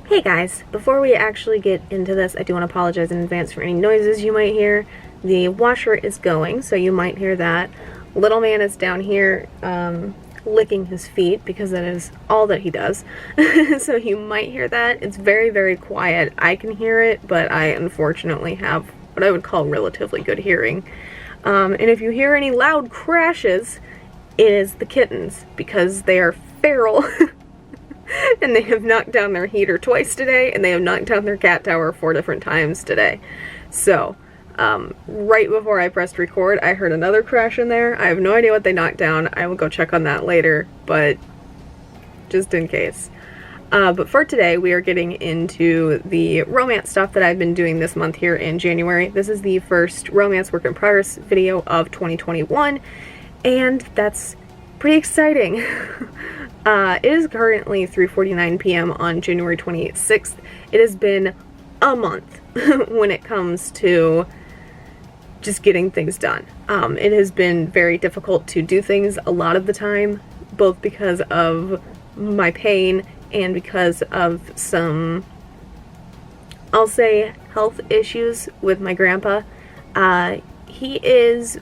Hey guys, before we actually get into this, I do want to apologize in advance for any noises you might hear. The washer is going, so you might hear that. Little man is down here licking his feet because that is all that he does. So you might hear that. It's very, very quiet. I can hear it, but I unfortunately have what I would call relatively good hearing. And if you hear any loud crashes, it is the kittens because they are feral. And they have knocked down their heater twice today, and they have knocked down their cat tower 4 different times today. So, right before I pressed record, I heard another crash in there. I have no idea what they knocked down. I will go check on that later, but just in case. But for today, we are getting into the romance stuff that I've been doing this month here in January. This is the first romance work in progress video of 2021, and that's pretty exciting. It is currently 3:49 p.m. on January 26th. It has been a month when it comes to just getting things done. It has been very difficult to do things a lot of the time, both because of my pain and because of some, I'll say, health issues with my grandpa. He is,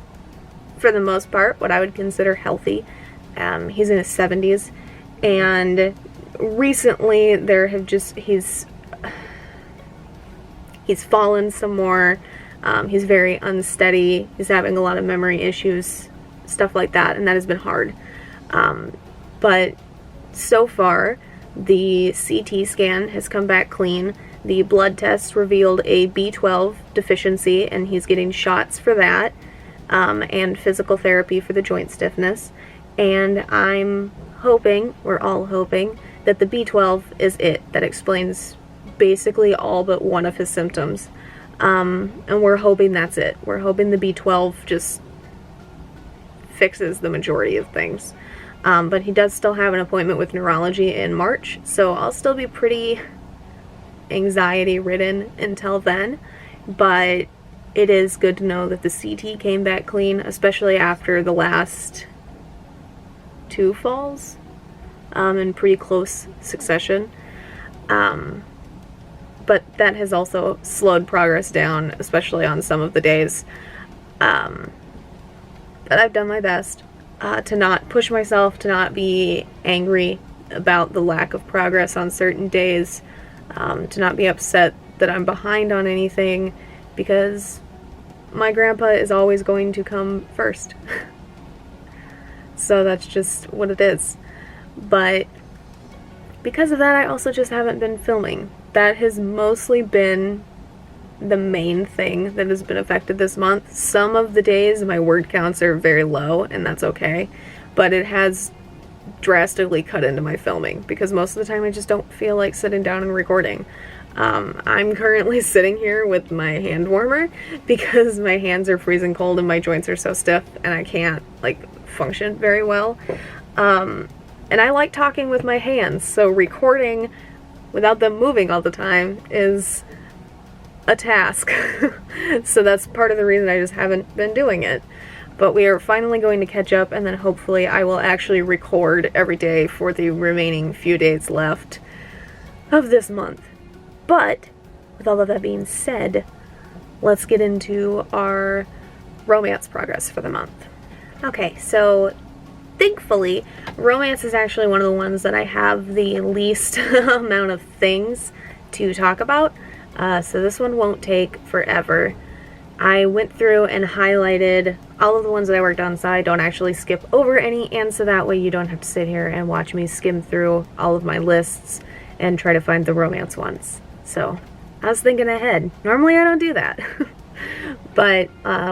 for the most part, what I would consider healthy. He's in his 70s. And recently there have just, he's fallen some more. He's very unsteady. He's having a lot of memory issues, stuff like that, and that has been hard. But so far, the CT scan has come back clean. The blood test revealed a B12 deficiency, and he's getting shots for that, and physical therapy for the joint stiffness. And I'm hoping, we're all hoping, that the B12 is it. That explains basically all but one of his symptoms. And we're hoping that's it. We're hoping the B12 just fixes the majority of things. But he does still have an appointment with neurology in March, so I'll still be pretty anxiety-ridden until then. But it is good to know that the CT came back clean, especially after the last 2 falls in pretty close succession. But that has also slowed progress down, especially on some of the days. But I've done my best to not push myself, to not be angry about the lack of progress on certain days, to not be upset that I'm behind on anything, because my grandpa is always going to come first. So that's just what it is. But because of that, I also just haven't been filming. That has mostly been the main thing that has been affected this month. Some of the days my word counts are very low, and that's okay. But it has drastically cut into my filming, because most of the time I just don't feel like sitting down and recording. I'm currently sitting here with my hand warmer because my hands are freezing cold and my joints are so stiff and I can't, like, function very well. And I like talking with my hands, so recording without them moving all the time is a task. So that's part of the reason I just haven't been doing it. But we are finally going to catch up, and then hopefully I will actually record every day for the remaining few days left of this month. But with all of that being said, let's get into our romance progress for the month. Okay, so thankfully, romance is actually one of the ones that I have the least amount of things to talk about. So this one won't take forever. I went through and highlighted all of the ones that I worked on so I don't actually skip over any, and so that way you don't have to sit here and watch me skim through all of my lists and try to find the romance ones. So I was thinking ahead. Normally I don't do that. But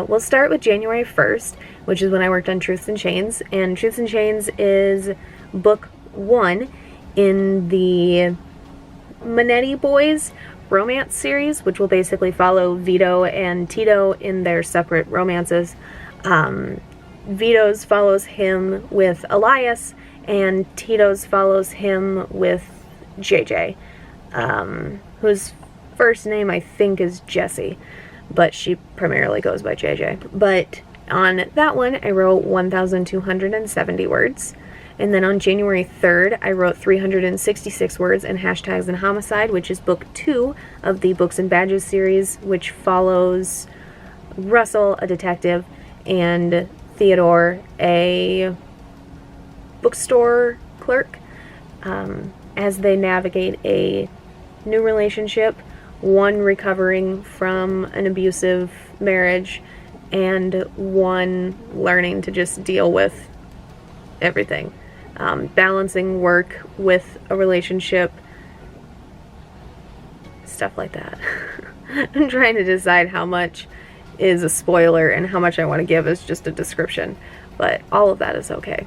we'll start with January 1st, which is when I worked on Truths and Chains. And Truths and Chains is book 1 in the Minetti Boys romance series, which will basically follow Vito and Tito in their separate romances. Vito's follows him with Elias, and Tito's follows him with JJ, whose first name I think is Jessie, but she primarily goes by JJ. But on that one, I wrote 1,270 words. And then on January 3rd, I wrote 366 words in Hashtags and Homicide, which is book 2 of the Books and Badges series, which follows Russell, a detective, and Theodore, a bookstore clerk, as they navigate a new relationship, one recovering from an abusive marriage, and one learning to just deal with everything. Balancing work with a relationship, stuff like that. I'm trying to decide how much is a spoiler and how much I want to give as just a description, but all of that is okay.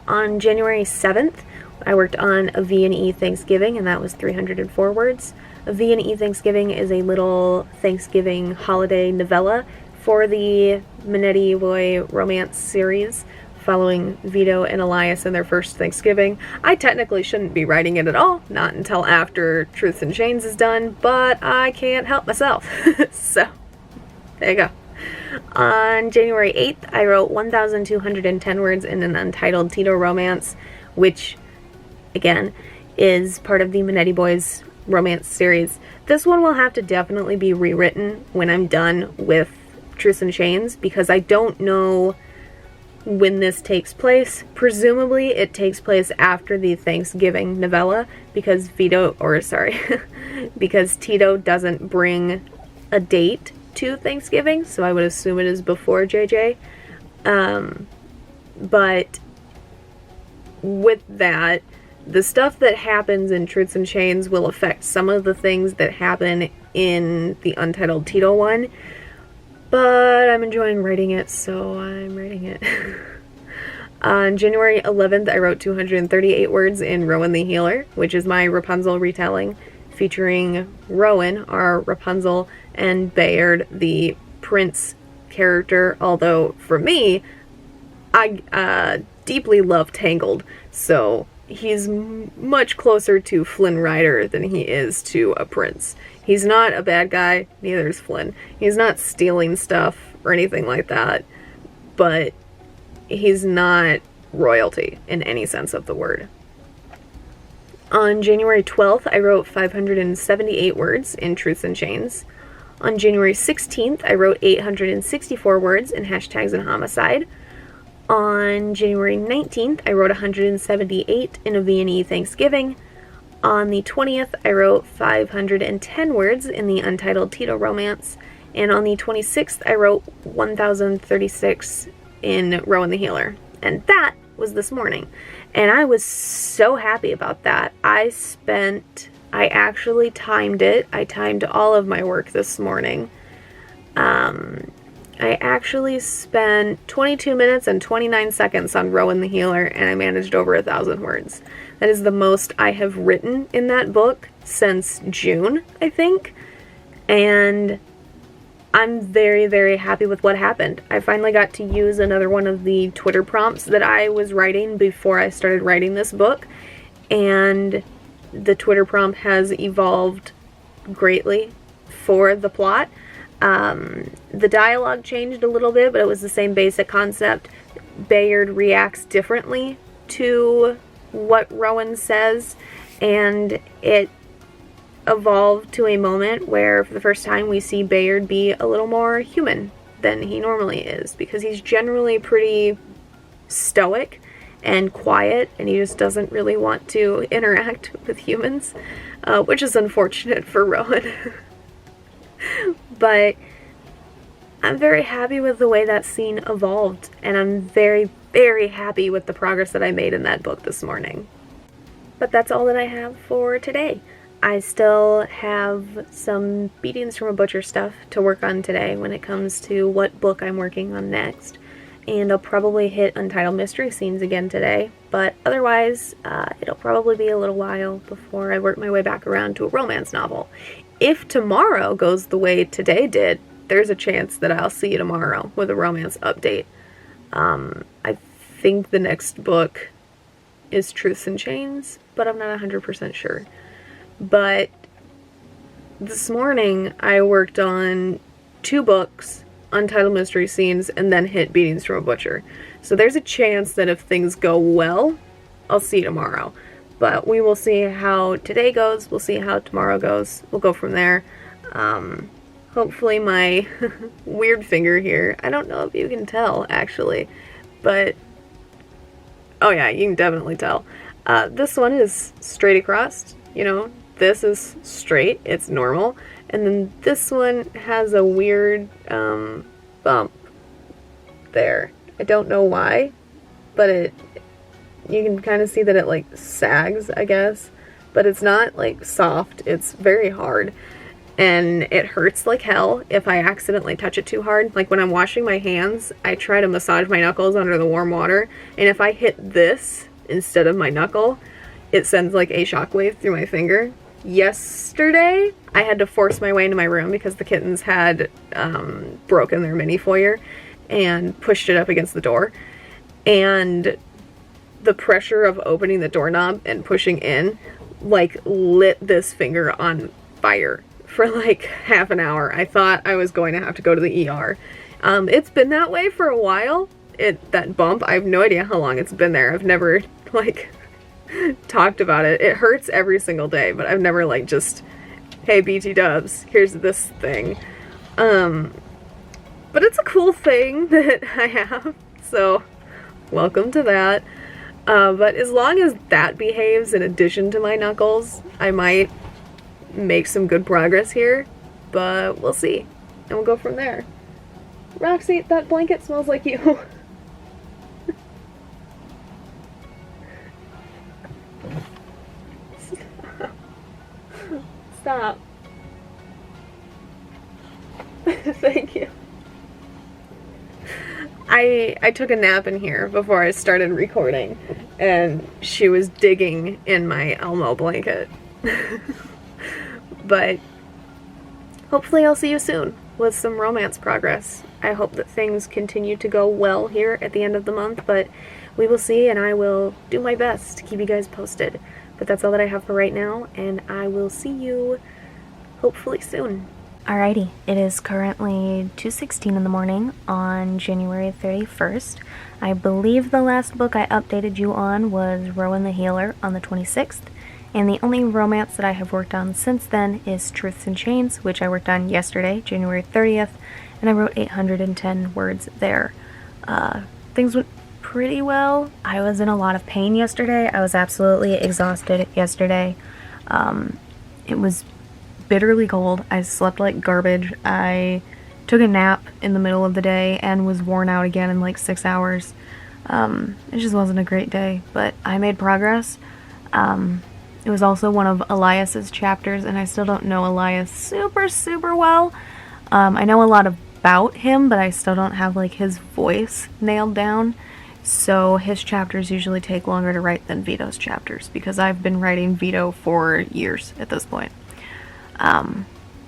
On January 7th, I worked on a V&E Thanksgiving, and that was 304 words. A V&E Thanksgiving is a little Thanksgiving holiday novella for the Minetti boy romance series, following Vito and Elias in their first Thanksgiving. I technically shouldn't be writing it at all, not until after Truth in Chains is done, but I can't help myself. So, there you go. On January 8th, I wrote 1,210 words in an untitled Tito romance, which, again, is part of the Minetti Boys romance series. This one will have to definitely be rewritten when I'm done with Truth in Chains, because I don't know when this takes place. Presumably it takes place after the Thanksgiving novella, because because Tito doesn't bring a date to Thanksgiving, so I would assume it is before JJ. But with that, the stuff that happens in Truths and Chains will affect some of the things that happen in the Untitled Tito one, but I'm enjoying writing it, so I'm writing it. On January 11th, I wrote 238 words in Rowan the Healer, which is my Rapunzel retelling, featuring Rowan, our Rapunzel, and Bayard, the prince character, although for me, I deeply love Tangled, so he's much closer to Flynn Rider than he is to a prince. He's not a bad guy, neither is Flynn. He's not stealing stuff or anything like that, but he's not royalty in any sense of the word. On January 12th, I wrote 578 words in Truths and Chains. On January 16th, I wrote 864 words in Hashtags and Homicide. On January 19th, I wrote 178 in a V&E Thanksgiving. On the 20th, I wrote 510 words in the Untitled Tito romance. And on the 26th, I wrote 1,036 in Rowan the Healer. And that was this morning. And I was so happy about that. I actually timed it. I timed all of my work this morning. I actually spent 22 minutes and 29 seconds on Rowan the Healer, and I managed over 1,000 words. That is the most I have written in that book since June, I think. And I'm very, very happy with what happened. I finally got to use another one of the Twitter prompts that I was writing before I started writing this book, and the Twitter prompt has evolved greatly for the plot. The dialogue changed a little bit, but it was the same basic concept. Bayard reacts differently to what Rowan says, and it evolved to a moment where for the first time we see Bayard be a little more human than he normally is, because he's generally pretty stoic and quiet, and he just doesn't really want to interact with humans, which is unfortunate for Rowan. But I'm very happy with the way that scene evolved, and I'm very, very happy with the progress that I made in that book this morning. But that's all that I have for today. I still have some Beatings from a Butcher stuff to work on today when it comes to what book I'm working on next. And I'll probably hit Untitled Mystery Scenes again today, but otherwise, it'll probably be a little while before I work my way back around to a romance novel. If tomorrow goes the way today did, there's a chance that I'll see you tomorrow with a romance update. I think the next book is Truths and Chains, but I'm not 100% sure. But this morning I worked on 2 books, Untitled Mystery Scenes, and then hit Beatings from a Butcher. So there's a chance that if things go well, I'll see you tomorrow. But we will see how today goes. We'll see how tomorrow goes. We'll go from there. Hopefully my weird finger here, I don't know if you can tell actually, but oh yeah, you can definitely tell. This one is straight across, you know, this is straight, it's normal, and then this one has a weird bump there. I don't know why, but you can kind of see that it like sags, I guess, but it's not like soft, it's very hard. And it hurts like hell if I accidentally touch it too hard. Like when I'm washing my hands, I try to massage my knuckles under the warm water, and if I hit this instead of my knuckle, it sends like a shockwave through my finger. Yesterday, I had to force my way into my room because the kittens had broken their mini foyer and pushed it up against the door. And the pressure of opening the doorknob and pushing in, like, lit this finger on fire for like half an hour. I thought I was going to have to go to the ER. It's been that way for a while. That bump, I have no idea how long it's been there. I've never like talked about it. It hurts every single day, but I've never like just, hey BT dubs, here's this thing. But it's a cool thing that I have, so welcome to that. But as long as that behaves in addition to my knuckles, I might make some good progress here, but we'll see, and we'll go from there. Roxy, that blanket smells like you. Stop. Thank you. I took a nap in here before I started recording, and she was digging in my Elmo blanket. But hopefully I'll see you soon with some romance progress. I hope that things continue to go well here at the end of the month, but we will see, and I will do my best to keep you guys posted. But that's all that I have for right now, and I will see you hopefully soon. Alrighty, it is currently 2:16 in the morning on January 31st. I believe the last book I updated you on was Rowan the Healer on the 26th. And the only romance that I have worked on since then is Truths and Chains, which I worked on yesterday, January 30th, and I wrote 810 words there. Things went pretty well. I was in a lot of pain yesterday. I was absolutely exhausted yesterday. It was bitterly cold. I slept like garbage. I took a nap in the middle of the day and was worn out again in like 6 hours. It just wasn't a great day, but I made progress. It was also one of Elias's chapters, and I still don't know Elias super well. I know a lot about him, but I still don't have like his voice nailed down. So his chapters usually take longer to write than Vito's chapters, because I've been writing Vito for years at this point. But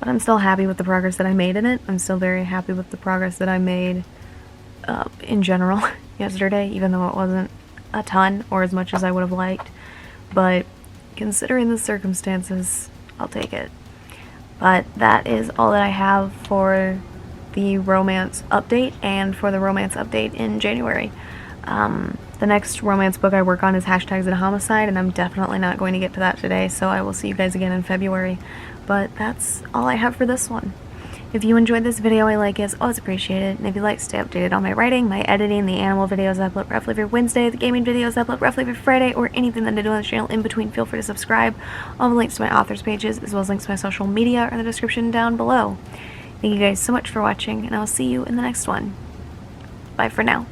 I'm still happy with the progress that I made in it. I'm still very happy with the progress that I made in general yesterday, even though it wasn't a ton or as much as I would have liked. But considering the circumstances, I'll take it. But that is all that I have for the romance update and for the romance update in January. The next romance book I work on is Hashtags and Homicide, and I'm definitely not going to get to that today, so I will see you guys again in February. But that's all I have for this one. If you enjoyed this video, I like it, it's always appreciated, and if you'd like to stay updated on my writing, my editing, the animal videos I upload roughly every Wednesday, the gaming videos I upload roughly every Friday, or anything that I do on this channel in between, feel free to subscribe. All the links to my authors pages, as well as links to my social media, are in the description down below. Thank you guys so much for watching, and I'll see you in the next one. Bye for now.